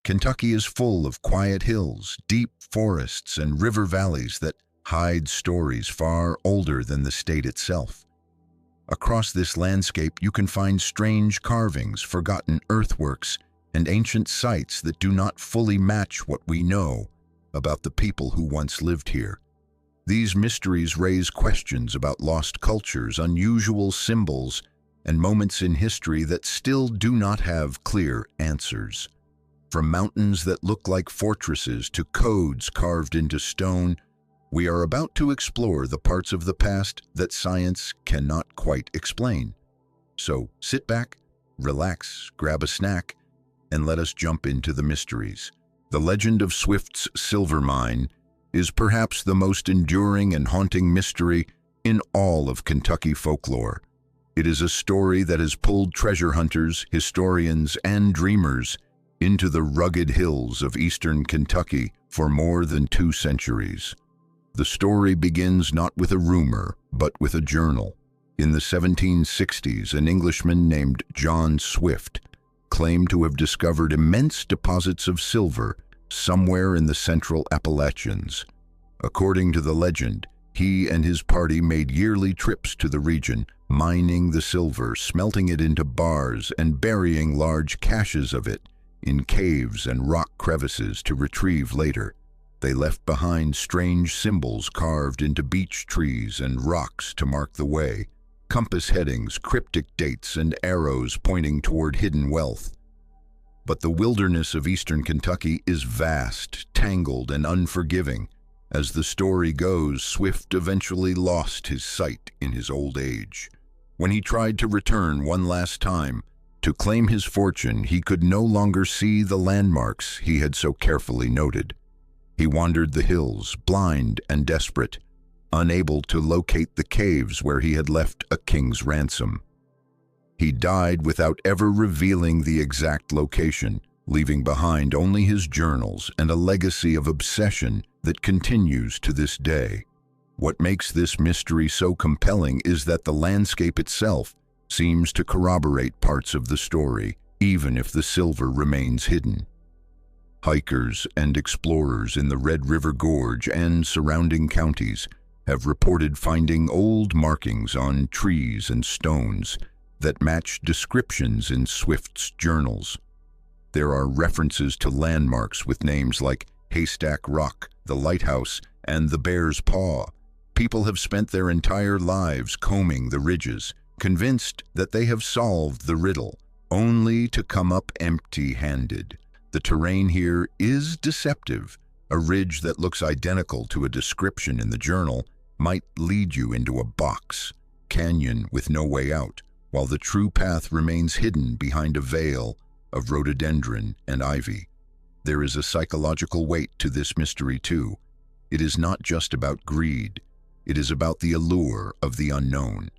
Kentucky is full of quiet hills, deep forests, and river valleys that hide stories far older than the state itself. Across this landscape, you can find strange carvings, forgotten earthworks, and ancient sites that do not fully match what we know about the people who once lived here. These mysteries raise questions about lost cultures, unusual symbols, and moments in history that still do not have clear answers. From mountains that look like fortresses to codes carved into stone, we are about to explore the parts of the past that science cannot quite explain. So sit back, relax, grab a snack, and let us jump into the mysteries. The legend of Swift's silver mine is perhaps the most enduring and haunting mystery in all of Kentucky folklore. It is a story that has pulled treasure hunters, historians, and dreamers into the rugged hills of eastern Kentucky for more than 2 centuries. The story begins not with a rumor, but with a journal. In the 1760s, an Englishman named John Swift claimed to have discovered immense deposits of silver somewhere in the central Appalachians. According to the legend, he and his party made yearly trips to the region, mining the silver, smelting it into bars, and burying large caches of it in caves and rock crevices to retrieve later. They left behind strange symbols carved into beech trees and rocks to mark the way, compass headings, cryptic dates, and arrows pointing toward hidden wealth. But the wilderness of eastern Kentucky is vast, tangled, and unforgiving. As the story goes, Swift eventually lost his sight in his old age. When he tried to return one last time to claim his fortune, he could no longer see the landmarks he had so carefully noted. He wandered the hills, blind and desperate, unable to locate the caves where he had left a king's ransom. He died without ever revealing the exact location, leaving behind only his journals and a legacy of obsession that continues to this day. What makes this mystery so compelling is that the landscape itself seems to corroborate parts of the story, even if the silver remains hidden. Hikers and explorers in the Red River Gorge and surrounding counties have reported finding old markings on trees and stones that match descriptions in Swift's journals. There are references to landmarks with names like Haystack Rock, the Lighthouse, and the Bear's Paw. People have spent their entire lives combing the ridges, convinced that they have solved the riddle, only to come up empty-handed. The terrain here is deceptive. A ridge that looks identical to a description in the journal might lead you into a box, canyon with no way out, while the true path remains hidden behind a veil of rhododendron and ivy. There is a psychological weight to this mystery too. It is not just about greed. It is about the allure of the unknown.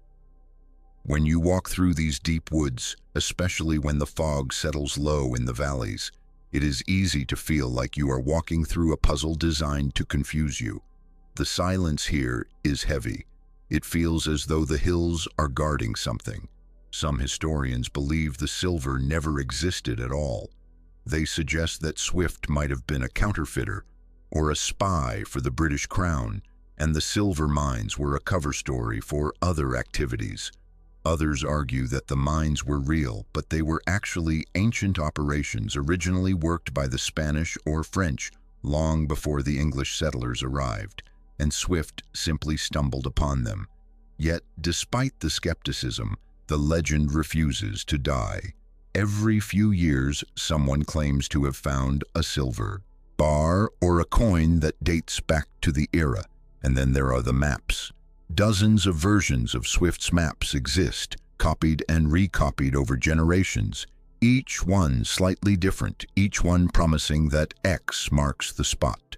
When you walk through these deep woods, especially when the fog settles low in the valleys, it is easy to feel like you are walking through a puzzle designed to confuse you. The silence here is heavy. It feels as though the hills are guarding something. Some historians believe the silver never existed at all. They suggest that Swift might have been a counterfeiter or a spy for the British Crown, and the silver mines were a cover story for other activities. Others argue that the mines were real, but they were actually ancient operations originally worked by the Spanish or French long before the English settlers arrived, and Swift simply stumbled upon them. Yet, despite the skepticism, the legend refuses to die. Every few years, someone claims to have found a silver bar or a coin that dates back to the era, and then there are the maps. Dozens of versions of Swift's maps exist, copied and recopied over generations, each one slightly different, each one promising that X marks the spot.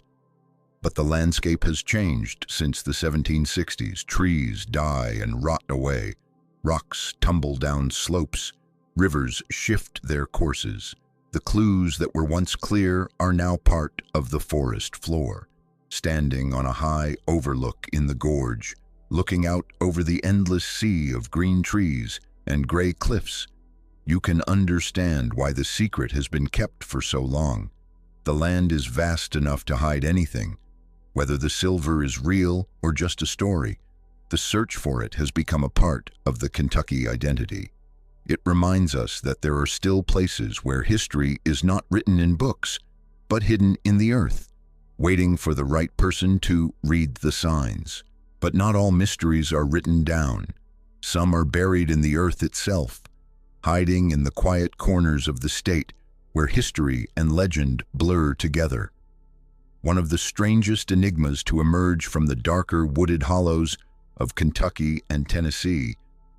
But the landscape has changed since the 1760s. Trees die and rot away. Rocks tumble down slopes. Rivers shift their courses. The clues that were once clear are now part of the forest floor. Standing on a high overlook in the gorge, looking out over the endless sea of green trees and gray cliffs, you can understand why the secret has been kept for so long. The land is vast enough to hide anything. Whether the silver is real or just a story, the search for it has become a part of the Kentucky identity. It reminds us that there are still places where history is not written in books, but hidden in the earth, waiting for the right person to read the signs. But not all mysteries are written down. Some are buried in the earth itself, hiding in the quiet corners of the state where history and legend blur together. One of the strangest enigmas to emerge from the darker wooded hollows of Kentucky and Tennessee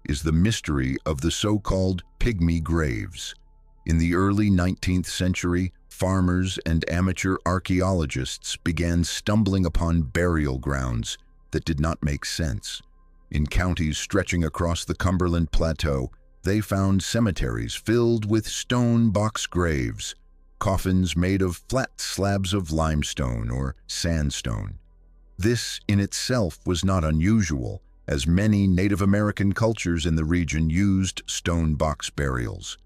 is the mystery of the so-called Pygmy graves. In the early 19th century, farmers and amateur archaeologists began stumbling upon burial grounds that did not make sense. In counties stretching across the Cumberland Plateau, they found cemeteries filled with stone box graves, coffins made of flat slabs of limestone or sandstone. This in itself was not unusual, as many Native American cultures in the region used stone box burials.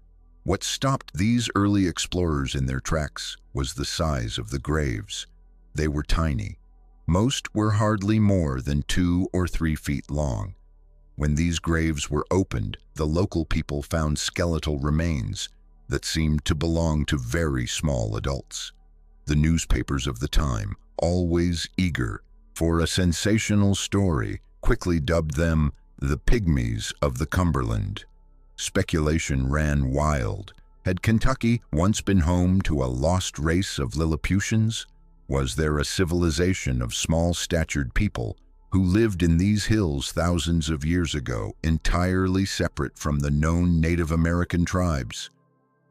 What stopped these early explorers in their tracks was the size of the graves. They were tiny. Most were hardly more than 2 or 3 feet long. When these graves were opened, the local people found skeletal remains that seemed to belong to very small adults. The newspapers of the time, always eager for a sensational story, quickly dubbed them the Pygmies of the Cumberland. Speculation ran wild. Had Kentucky once been home to a lost race of Lilliputians? Was there a civilization of small-statured people who lived in these hills thousands of years ago, entirely separate from the known Native American tribes?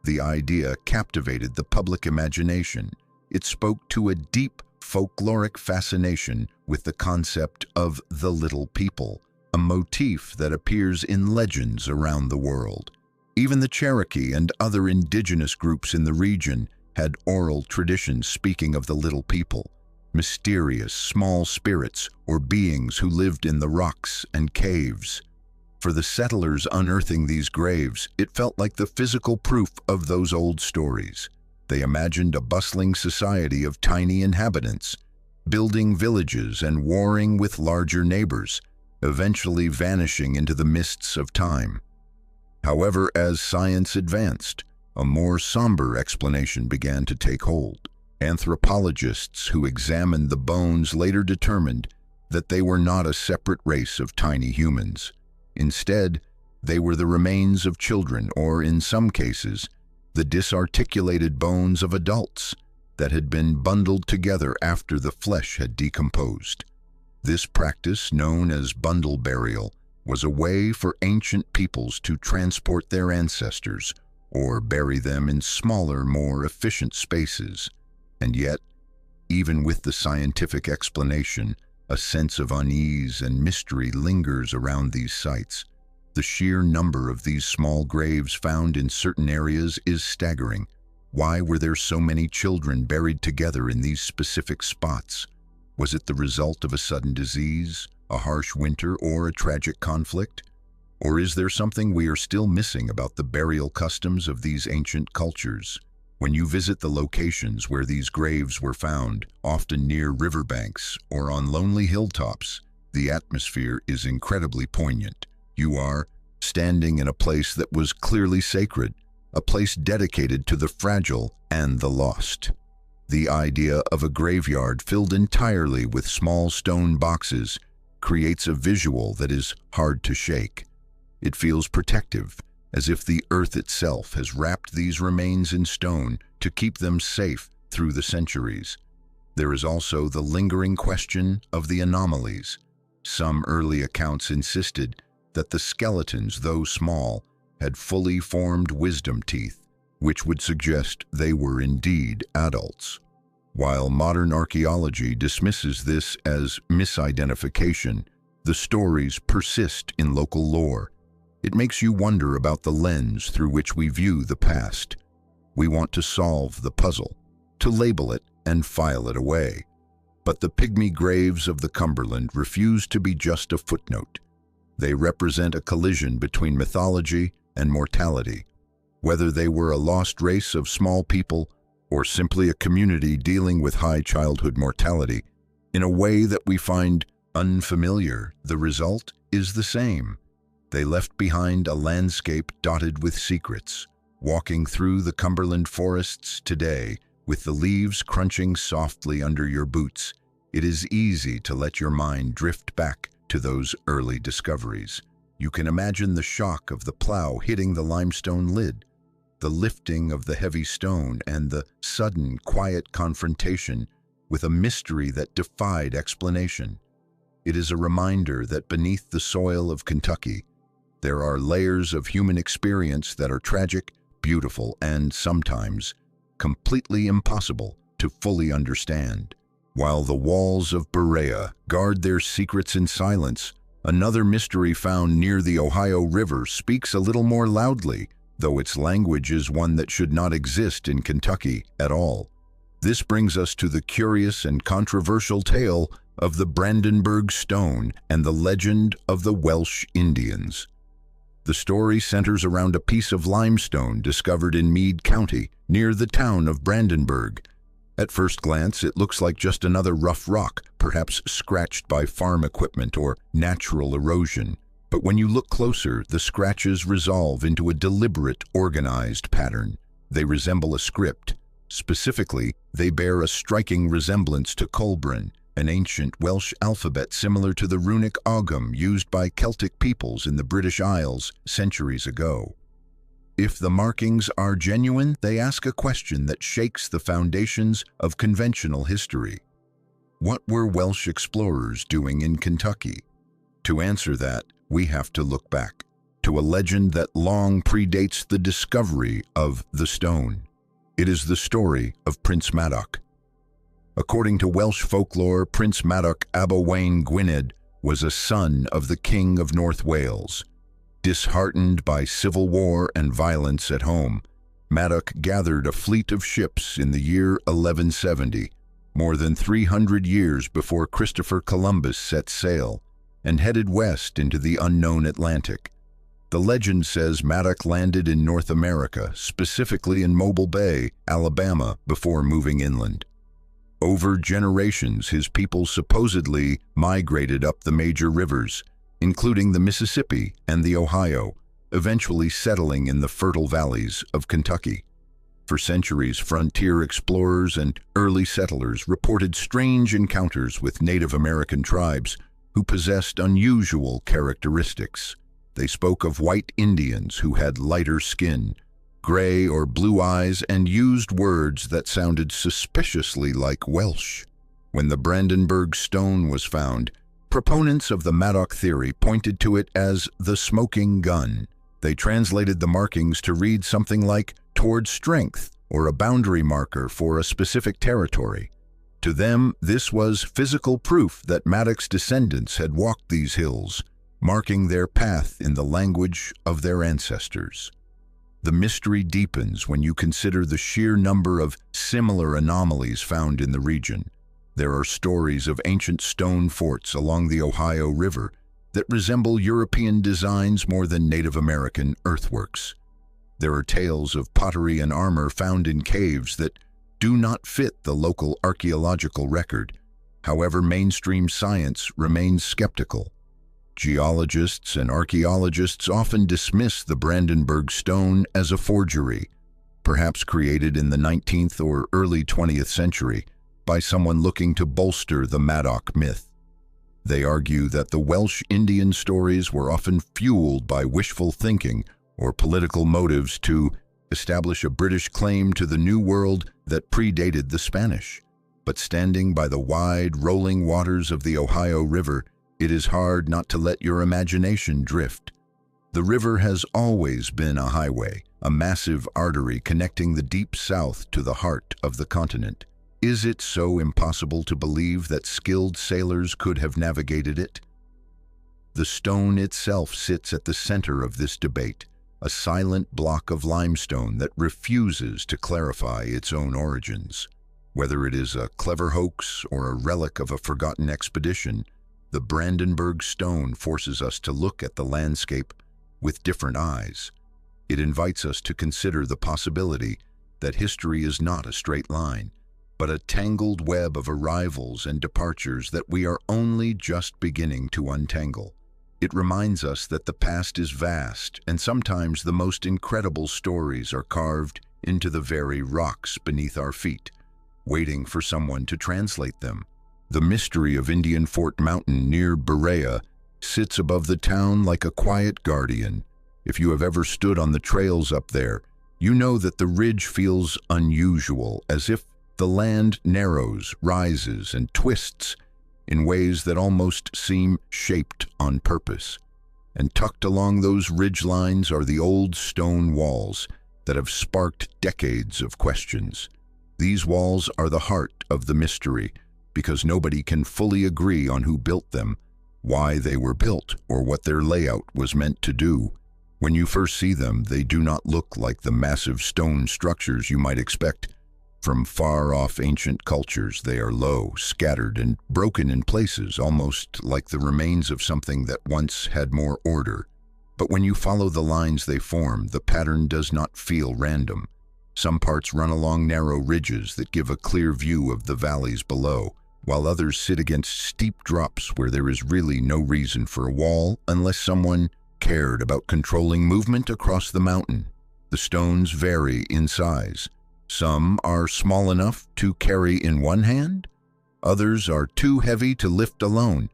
The idea captivated the public imagination. It spoke to a deep folkloric fascination with the concept of the little people, a motif that appears in legends around the world. Even the Cherokee and other indigenous groups in the region had oral traditions speaking of the little people, mysterious small spirits or beings who lived in the rocks and caves. For the settlers unearthing these graves, it felt like the physical proof of those old stories. They imagined a bustling society of tiny inhabitants, building villages and warring with larger neighbors, eventually vanishing into the mists of time. However, as science advanced, a more somber explanation began to take hold. Anthropologists who examined the bones later determined that they were not a separate race of tiny humans. Instead, they were the remains of children, or in some cases, the disarticulated bones of adults that had been bundled together after the flesh had decomposed. This practice, known as bundle burial, was a way for ancient peoples to transport their ancestors or bury them in smaller, more efficient spaces. And yet, even with the scientific explanation, a sense of unease and mystery lingers around these sites. The sheer number of these small graves found in certain areas is staggering. Why were there so many children buried together in these specific spots? Was it the result of a sudden disease, a harsh winter, or a tragic conflict? Or is there something we are still missing about the burial customs of these ancient cultures? When you visit the locations where these graves were found, often near riverbanks or on lonely hilltops, the atmosphere is incredibly poignant. You are standing in a place that was clearly sacred, a place dedicated to the fragile and the lost. The idea of a graveyard filled entirely with small stone boxes creates a visual that is hard to shake. It feels protective, as if the earth itself has wrapped these remains in stone to keep them safe through the centuries. There is also the lingering question of the anomalies. Some early accounts insisted that the skeletons, though small, had fully formed wisdom teeth, which would suggest they were indeed adults. While modern archaeology dismisses this as misidentification, the stories persist in local lore. It makes you wonder about the lens through which we view the past. We want to solve the puzzle, to label it and file it away. But the Pygmy graves of the Cumberland refuse to be just a footnote. They represent a collision between mythology and mortality. Whether they were a lost race of small people or simply a community dealing with high childhood mortality in a way that we find unfamiliar, the result is the same. They left behind a landscape dotted with secrets. Walking through the Cumberland forests today, with the leaves crunching softly under your boots, it is easy to let your mind drift back to those early discoveries. You can imagine the shock of the plow hitting the limestone lid, the lifting of the heavy stone, and the sudden, quiet confrontation with a mystery that defied explanation. It is a reminder that beneath the soil of Kentucky, there are layers of human experience that are tragic, beautiful, and sometimes completely impossible to fully understand. While the walls of Berea guard their secrets in silence, another mystery found near the Ohio River speaks a little more loudly, though its language is one that should not exist in Kentucky at all. This brings us to the curious and controversial tale of the Brandenburg stone and the legend of the Welsh Indians. The story centers around a piece of limestone discovered in Meade County, near the town of Brandenburg. At first glance, it looks like just another rough rock, perhaps scratched by farm equipment or natural erosion. But when you look closer, the scratches resolve into a deliberate, organized pattern. They resemble a script. Specifically, they bear a striking resemblance to Culbran, an ancient Welsh alphabet similar to the runic Ogham used by Celtic peoples in the British Isles centuries ago. If the markings are genuine, they ask a question that shakes the foundations of conventional history. What were Welsh explorers doing in Kentucky? To answer that, we have to look back to a legend that long predates the discovery of the stone. It is the story of Prince Madoc. According to Welsh folklore, Prince Madoc ab Owain Gwynedd was a son of the King of North Wales. Disheartened by civil war and violence at home, Madoc gathered a fleet of ships in the year 1170, more than 300 years before Christopher Columbus set sail, and headed west into the unknown Atlantic. The legend says Madoc landed in North America, specifically in Mobile Bay, Alabama, before moving inland. Over generations, his people supposedly migrated up the major rivers, including the Mississippi and the Ohio, eventually settling in the fertile valleys of Kentucky. For centuries, frontier explorers and early settlers reported strange encounters with Native American tribes who possessed unusual characteristics. They spoke of white Indians who had lighter skin, gray or blue eyes, and used words that sounded suspiciously like Welsh. When the Brandenburg stone was found, proponents of the Madoc theory pointed to it as the smoking gun. They translated the markings to read something like "toward strength" or a boundary marker for a specific territory. To them, this was physical proof that Madoc's descendants had walked these hills, marking their path in the language of their ancestors. The mystery deepens when you consider the sheer number of similar anomalies found in the region. There are stories of ancient stone forts along the Ohio River that resemble European designs more than Native American earthworks. There are tales of pottery and armor found in caves that do not fit the local archaeological record. However, mainstream science remains skeptical. Geologists and archaeologists often dismiss the Brandenburg stone as a forgery, perhaps created in the 19th or early 20th century by someone looking to bolster the Madoc myth. They argue that the Welsh Indian stories were often fueled by wishful thinking or political motives to establish a British claim to the New World that predated the Spanish. But standing by the wide, rolling waters of the Ohio River, it is hard not to let your imagination drift. The river has always been a highway, a massive artery connecting the deep south to the heart of the continent. Is it so impossible to believe that skilled sailors could have navigated it? The stone itself sits at the center of this debate, a silent block of limestone that refuses to clarify its own origins. Whether it is a clever hoax or a relic of a forgotten expedition, the Brandenburg stone forces us to look at the landscape with different eyes. It invites us to consider the possibility that history is not a straight line, but a tangled web of arrivals and departures that we are only just beginning to untangle. It reminds us that the past is vast, and sometimes the most incredible stories are carved into the very rocks beneath our feet, waiting for someone to translate them. The mystery of Indian Fort Mountain near Berea sits above the town like a quiet guardian. If you have ever stood on the trails up there, you know that the ridge feels unusual, as if the land narrows, rises, and twists in ways that almost seem shaped on purpose. And tucked along those ridge lines are the old stone walls that have sparked decades of questions. These walls are the heart of the mystery, because nobody can fully agree on who built them, why they were built, or what their layout was meant to do. When you first see them, they do not look like the massive stone structures you might expect from far-off ancient cultures. They are low, scattered, and broken in places, almost like the remains of something that once had more order. But when you follow the lines they form, the pattern does not feel random. Some parts run along narrow ridges that give a clear view of the valleys below, while others sit against steep drops where there is really no reason for a wall unless someone cared about controlling movement across the mountain. The stones vary in size. Some are small enough to carry in one hand, others are too heavy to lift alone,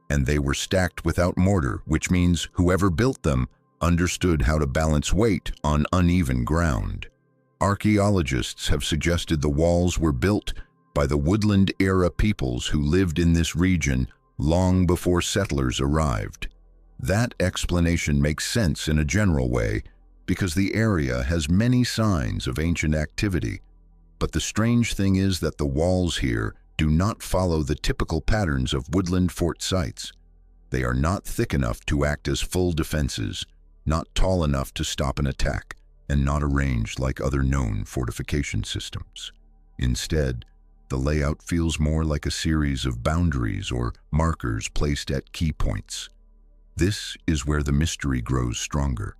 and they were stacked without mortar, which means whoever built them understood how to balance weight on uneven ground. Archaeologists have suggested the walls were built by the woodland-era peoples who lived in this region long before settlers arrived. That explanation makes sense in a general way, because the area has many signs of ancient activity. But the strange thing is that the walls here do not follow the typical patterns of woodland fort sites. They are not thick enough to act as full defenses, not tall enough to stop an attack, and not arranged like other known fortification systems. Instead, the layout feels more like a series of boundaries or markers placed at key points. This is where the mystery grows stronger.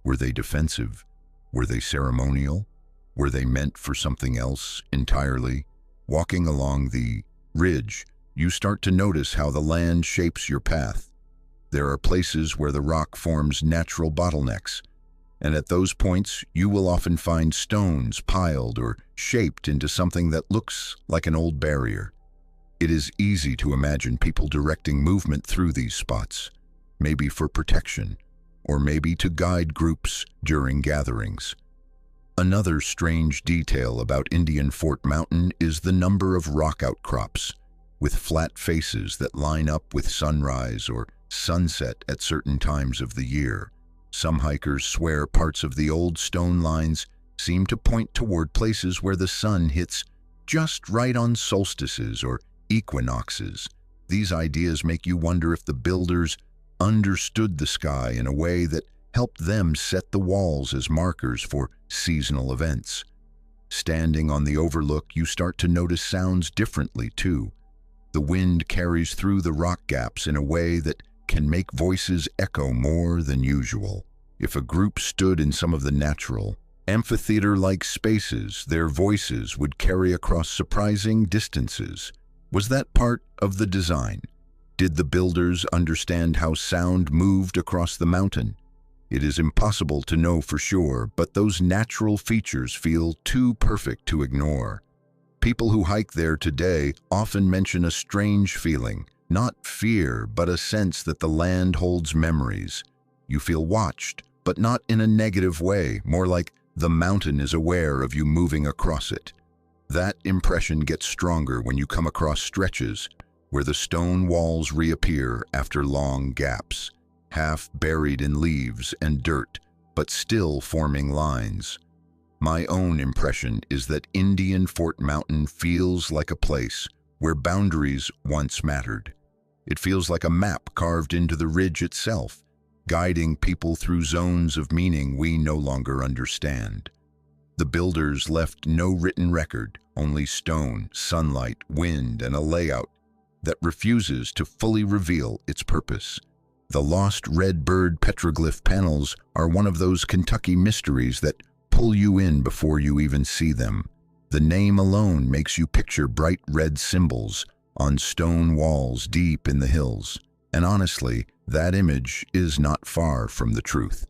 Were they defensive? Were they ceremonial? Were they meant for something else entirely? Walking along the ridge, you start to notice how the land shapes your path. There are places where the rock forms natural bottlenecks, and at those points you will often find stones piled or shaped into something that looks like an old barrier. It is easy to imagine people directing movement through these spots, maybe for protection, or maybe to guide groups during gatherings. Another strange detail about Indian Fort Mountain is the number of rock outcrops, with flat faces that line up with sunrise or sunset at certain times of the year. Some hikers swear parts of the old stone lines seem to point toward places where the sun hits just right on solstices or equinoxes. These ideas make you wonder if the builders understood the sky in a way that helped them set the walls as markers for seasonal events. Standing on the overlook, you start to notice sounds differently too. The wind carries through the rock gaps in a way that can make voices echo more than usual. If a group stood in some of the natural, amphitheater-like spaces, their voices would carry across surprising distances. Was that part of the design? Did the builders understand how sound moved across the mountain? It is impossible to know for sure, but those natural features feel too perfect to ignore. People who hike there today often mention a strange feeling, not fear, but a sense that the land holds memories. You feel watched, but not in a negative way, more like the mountain is aware of you moving across it. That impression gets stronger when you come across stretches where the stone walls reappear after long gaps, half buried in leaves and dirt, but still forming lines. My own impression is that Indian Fort Mountain feels like a place where boundaries once mattered. It feels like a map carved into the ridge itself, guiding people through zones of meaning we no longer understand. The builders left no written record, only stone, sunlight, wind, and a layout that refuses to fully reveal its purpose. The lost red bird petroglyph panels are one of those Kentucky mysteries that pull you in before you even see them. The name alone makes you picture bright red symbols on stone walls deep in the hills. And honestly, that image is not far from the truth.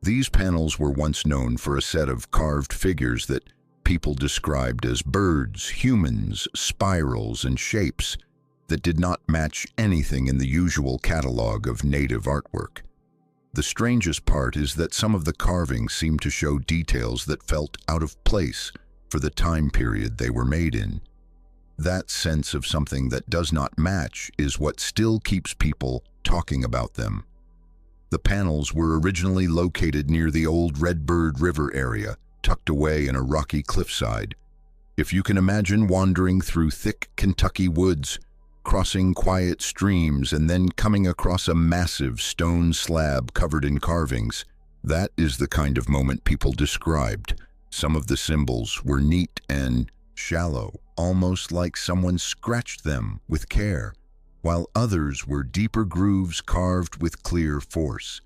These panels were once known for a set of carved figures that people described as birds, humans, spirals, and shapes that did not match anything in the usual catalog of native artwork. The strangest part is that some of the carvings seem to show details that felt out of place for the time period they were made in. That sense of something that does not match is what still keeps people talking about them. The panels were originally located near the old Red River area, tucked away in a rocky cliffside. If you can imagine wandering through thick Kentucky woods, crossing quiet streams, and then coming across a massive stone slab covered in carvings, that is the kind of moment people described. Some of the symbols were neat and shallow, almost like someone scratched them with care, while others were deeper grooves carved with clear force.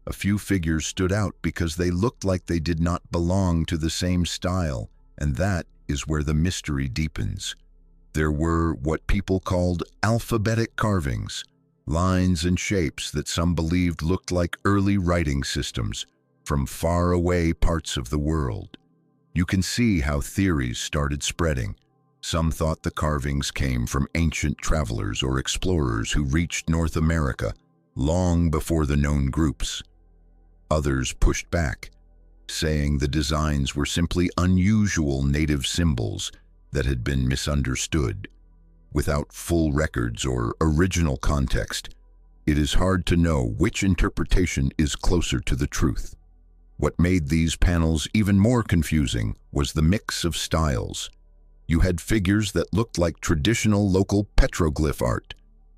A few figures stood out because they looked like they did not belong to the same style, and that is where the mystery deepens. There were what people called alphabetic carvings, lines and shapes that some believed looked like early writing systems from faraway parts of the world. You can see how theories started spreading. Some thought the carvings came from ancient travelers or explorers who reached North America long before the known groups. Others pushed back, saying the designs were simply unusual native symbols that had been misunderstood. Without full records or original context, it is hard to know which interpretation is closer to the truth. What made these panels even more confusing was the mix of styles. You had figures that looked like traditional local petroglyph art,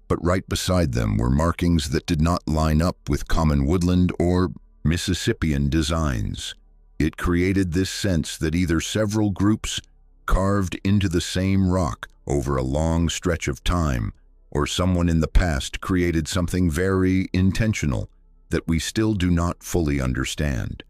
but right beside them were markings that did not line up with common woodland or Mississippian designs. It created this sense that either several groups carved into the same rock over a long stretch of time, or someone in the past created something very intentional that we still do not fully understand.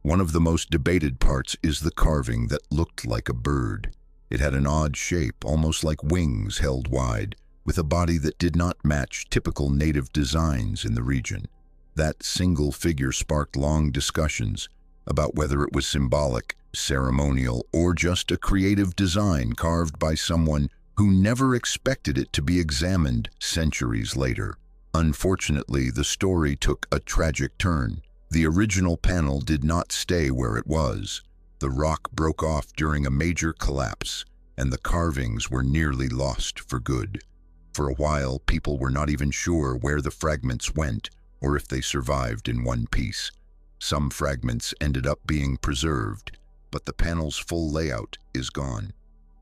One of the most debated parts is the carving that looked like a bird. It had an odd shape, almost like wings held wide, with a body that did not match typical native designs in the region. That single figure sparked long discussions about whether it was symbolic, ceremonial, or just a creative design carved by someone who never expected it to be examined centuries later. Unfortunately, the story took a tragic turn. The original panel did not stay where it was. The rock broke off during a major collapse, and the carvings were nearly lost for good. For a while, people were not even sure where the fragments went or if they survived in one piece. Some fragments ended up being preserved, but the panel's full layout is gone.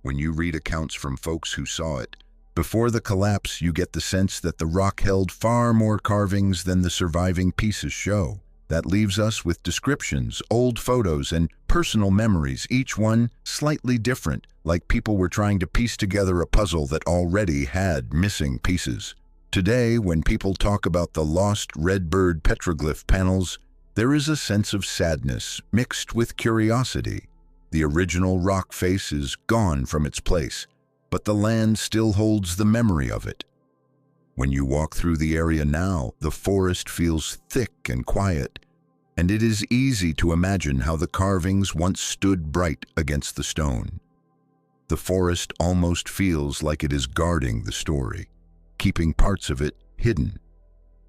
When you read accounts from folks who saw it before the collapse, you get the sense that the rock held far more carvings than the surviving pieces show. That leaves us with descriptions, old photos, and personal memories, each one slightly different, like people were trying to piece together a puzzle that already had missing pieces. Today, when people talk about the lost Redbird petroglyph panels, there is a sense of sadness mixed with curiosity. The original rock face is gone from its place, but the land still holds the memory of it. When you walk through the area now, the forest feels thick and quiet, and it is easy to imagine how the carvings once stood bright against the stone. The forest almost feels like it is guarding the story, keeping parts of it hidden.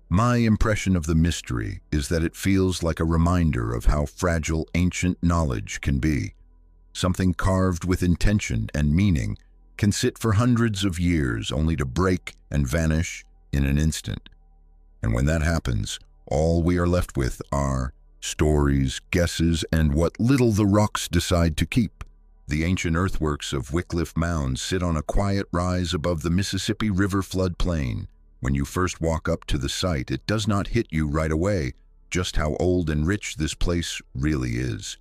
My impression of the mystery is that it feels like a reminder of how fragile ancient knowledge can be. Something carved with intention and meaning can sit for hundreds of years only to break and vanish in an instant. And when that happens, all we are left with are stories, guesses, and what little the rocks decide to keep. The ancient earthworks of Wickliffe Mounds sit on a quiet rise above the Mississippi River floodplain. When you first walk up to the site, it does not hit you right away just how old and rich this place really is.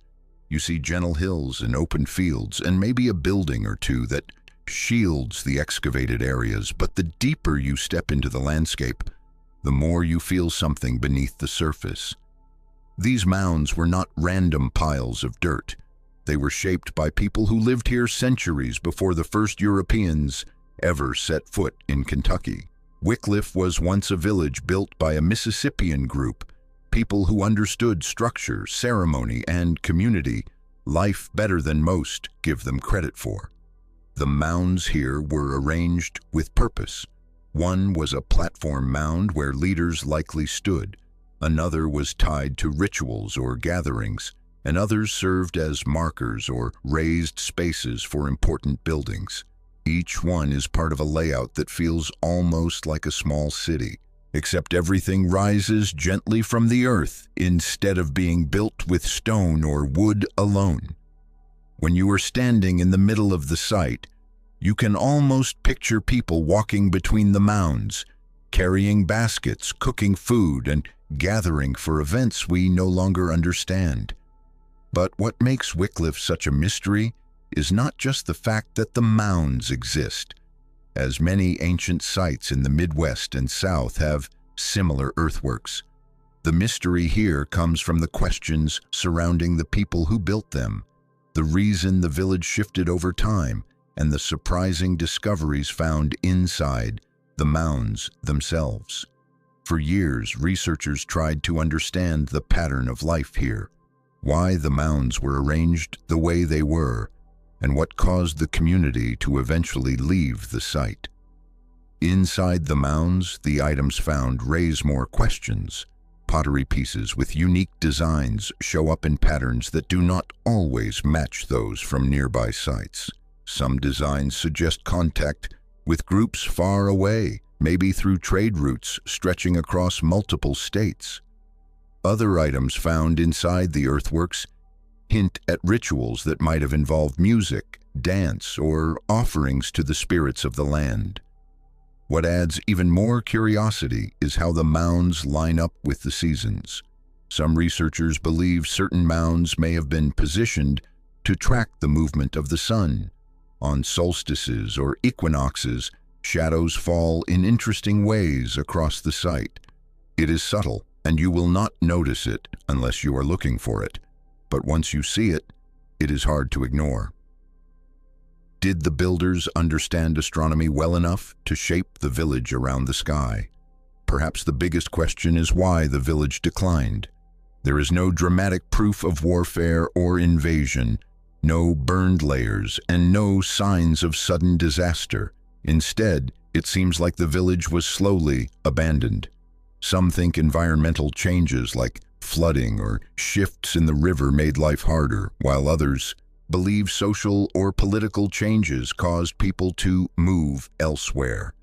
You see gentle hills and open fields, and maybe a building or two that shields the excavated areas, but the deeper you step into the landscape, the more you feel something beneath the surface. These mounds were not random piles of dirt. They were shaped by people who lived here centuries before the first Europeans ever set foot in Kentucky. Wickliffe was once a village built by a Mississippian group, people who understood structure, ceremony, and community life better than most give them credit for. The mounds here were arranged with purpose. One was a platform mound where leaders likely stood. Another was tied to rituals or gatherings, and others served as markers or raised spaces for important buildings. Each one is part of a layout that feels almost like a small city, except everything rises gently from the earth instead of being built with stone or wood alone. When you are standing in the middle of the site, you can almost picture people walking between the mounds, carrying baskets, cooking food, and gathering for events we no longer understand. But what makes Wickliffe such a mystery is not just the fact that the mounds exist. As many ancient sites in the Midwest and South have similar earthworks, the mystery here comes from the questions surrounding the people who built them, the reason the village shifted over time, and the surprising discoveries found inside the mounds themselves. For years, researchers tried to understand the pattern of life here, why the mounds were arranged the way they were, and what caused the community to eventually leave the site. Inside the mounds, the items found raise more questions. Pottery pieces with unique designs show up in patterns that do not always match those from nearby sites. Some designs suggest contact with groups far away, maybe through trade routes stretching across multiple states. Other items found inside the earthworks hint at rituals that might have involved music, dance, or offerings to the spirits of the land. What adds even more curiosity is how the mounds line up with the seasons. Some researchers believe certain mounds may have been positioned to track the movement of the sun. On solstices or equinoxes, shadows fall in interesting ways across the site. It is subtle, and you will not notice it unless you are looking for it. But once you see it, it is hard to ignore. Did the builders understand astronomy well enough to shape the village around the sky? Perhaps the biggest question is why the village declined. There is no dramatic proof of warfare or invasion, no burned layers, and no signs of sudden disaster. Instead, it seems like the village was slowly abandoned. Some think environmental changes like flooding or shifts in the river made life harder, while others believe social or political changes caused people to move elsewhere.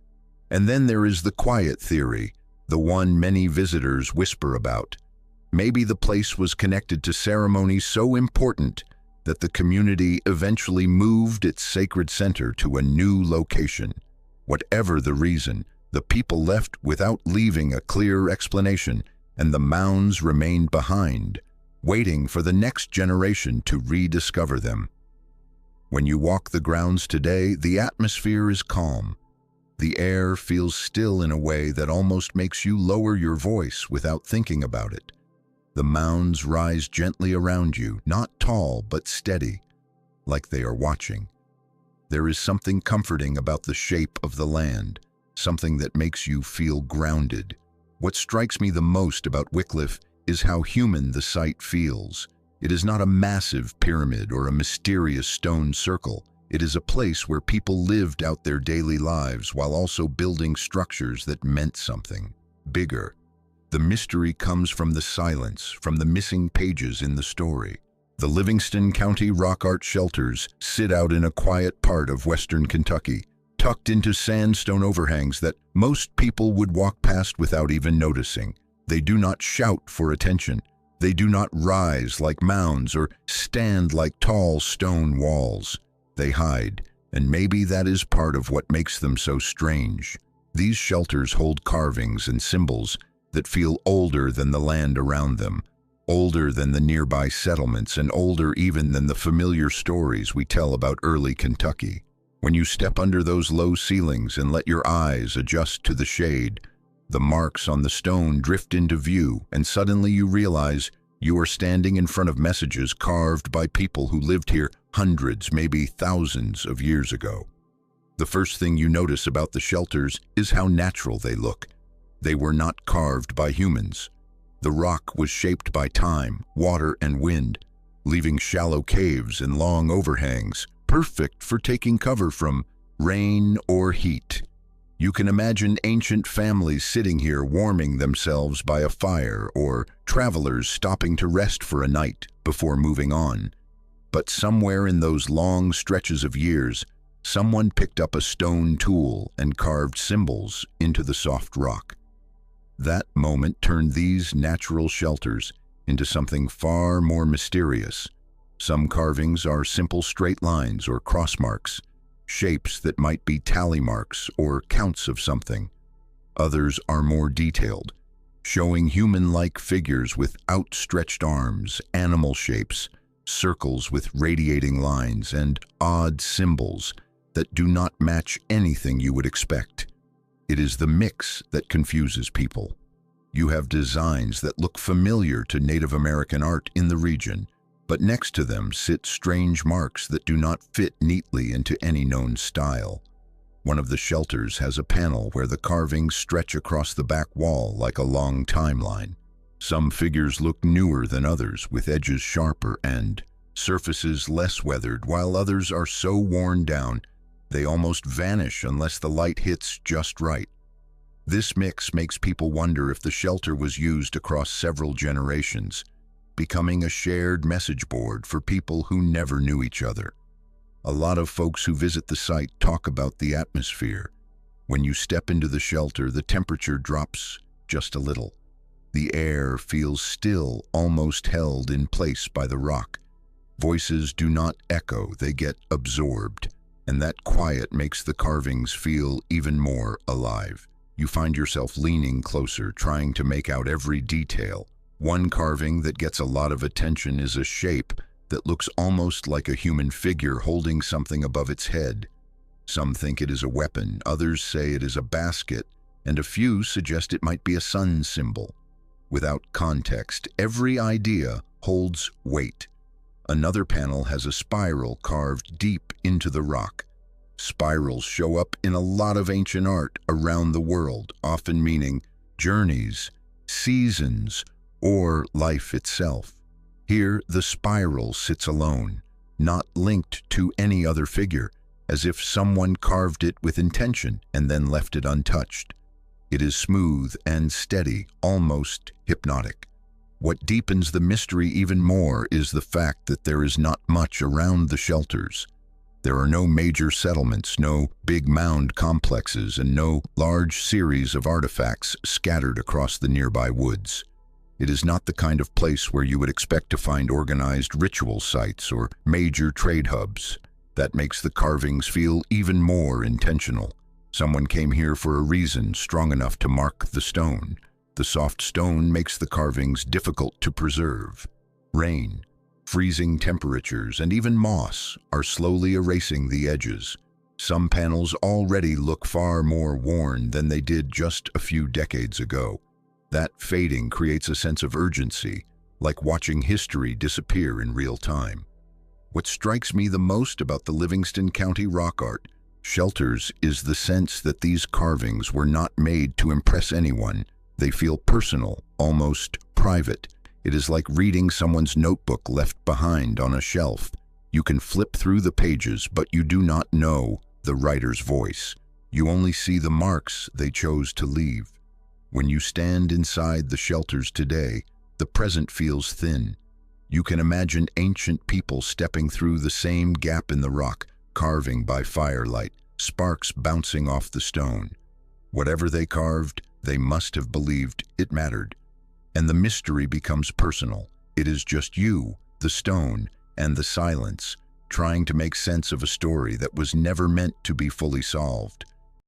And then there is the quiet theory, the one many visitors whisper about. Maybe the place was connected to ceremonies so important that the community eventually moved its sacred center to a new location. Whatever the reason, the people left without leaving a clear explanation, and the mounds remained behind, waiting for the next generation to rediscover them. When you walk the grounds today, the atmosphere is calm. The air feels still in a way that almost makes you lower your voice without thinking about it. The mounds rise gently around you, not tall but steady, like they are watching. There is something comforting about the shape of the land, something that makes you feel grounded. What strikes me the most about Wickliffe is how human the site feels. It is not a massive pyramid or a mysterious stone circle. It is a place where people lived out their daily lives while also building structures that meant something bigger. The mystery comes from the silence, from the missing pages in the story. The Livingston County rock art shelters sit out in a quiet part of western Kentucky, tucked into sandstone overhangs that most people would walk past without even noticing. They do not shout for attention. They do not rise like mounds or stand like tall stone walls. They hide, and maybe that is part of what makes them so strange. These shelters hold carvings and symbols that feel older than the land around them, older than the nearby settlements, and older even than the familiar stories we tell about early Kentucky. When you step under those low ceilings and let your eyes adjust to the shade, the marks on the stone drift into view, and suddenly you realize You are standing in front of messages carved by people who lived here hundreds, maybe thousands of years ago. The first thing you notice about the shelters is how natural they look. They were not carved by humans. The rock was shaped by time, water, and wind, leaving shallow caves and long overhangs, perfect for taking cover from rain or heat. You can imagine ancient families sitting here warming themselves by a fire, or travelers stopping to rest for a night before moving on. But somewhere in those long stretches of years, someone picked up a stone tool and carved symbols into the soft rock. That moment turned these natural shelters into something far more mysterious. Some carvings are simple straight lines or cross marks, shapes that might be tally marks or counts of something. Others are more detailed, showing human-like figures with outstretched arms, animal shapes, circles with radiating lines, and odd symbols that do not match anything you would expect. It is the mix that confuses people. You have designs that look familiar to Native American art in the region, but next to them sit strange marks that do not fit neatly into any known style. One of the shelters has a panel where the carvings stretch across the back wall like a long timeline. Some figures look newer than others, with edges sharper and surfaces less weathered, while others are so worn down they almost vanish unless the light hits just right. This mix makes people wonder if the shelter was used across several generations, becoming a shared message board for people who never knew each other. A lot of folks who visit the site talk about the atmosphere. When you step into the shelter, the temperature drops just a little. The air feels still, almost held in place by the rock. Voices do not echo, they get absorbed, and that quiet makes the carvings feel even more alive. You find yourself leaning closer, trying to make out every detail. One carving that gets a lot of attention is a shape that looks almost like a human figure holding something above its head. Some think it is a weapon, others say it is a basket, and a few suggest it might be a sun symbol. Without context, every idea holds weight. Another panel has a spiral carved deep into the rock. Spirals show up in a lot of ancient art around the world, often meaning journeys, seasons, or life itself. Here, the spiral sits alone, not linked to any other figure, as if someone carved it with intention and then left it untouched. It is smooth and steady, almost hypnotic. What deepens the mystery even more is the fact that there is not much around the shelters. There are no major settlements, no big mound complexes, and no large series of artifacts scattered across the nearby woods. It is not the kind of place where you would expect to find organized ritual sites or major trade hubs. That makes the carvings feel even more intentional. Someone came here for a reason strong enough to mark the stone. The soft stone makes the carvings difficult to preserve. Rain, freezing temperatures, and even moss are slowly erasing the edges. Some panels already look far more worn than they did just a few decades ago. That fading creates a sense of urgency, like watching history disappear in real time. What strikes me the most about the Livingston County rock art shelters is the sense that these carvings were not made to impress anyone. They feel personal, almost private. It is like reading someone's notebook left behind on a shelf. You can flip through the pages, but you do not know the writer's voice. You only see the marks they chose to leave. When you stand inside the shelters today, the present feels thin. You can imagine ancient people stepping through the same gap in the rock, carving by firelight, sparks bouncing off the stone. Whatever they carved, they must have believed it mattered. And the mystery becomes personal. It is just you, the stone, and the silence, trying to make sense of a story that was never meant to be fully solved.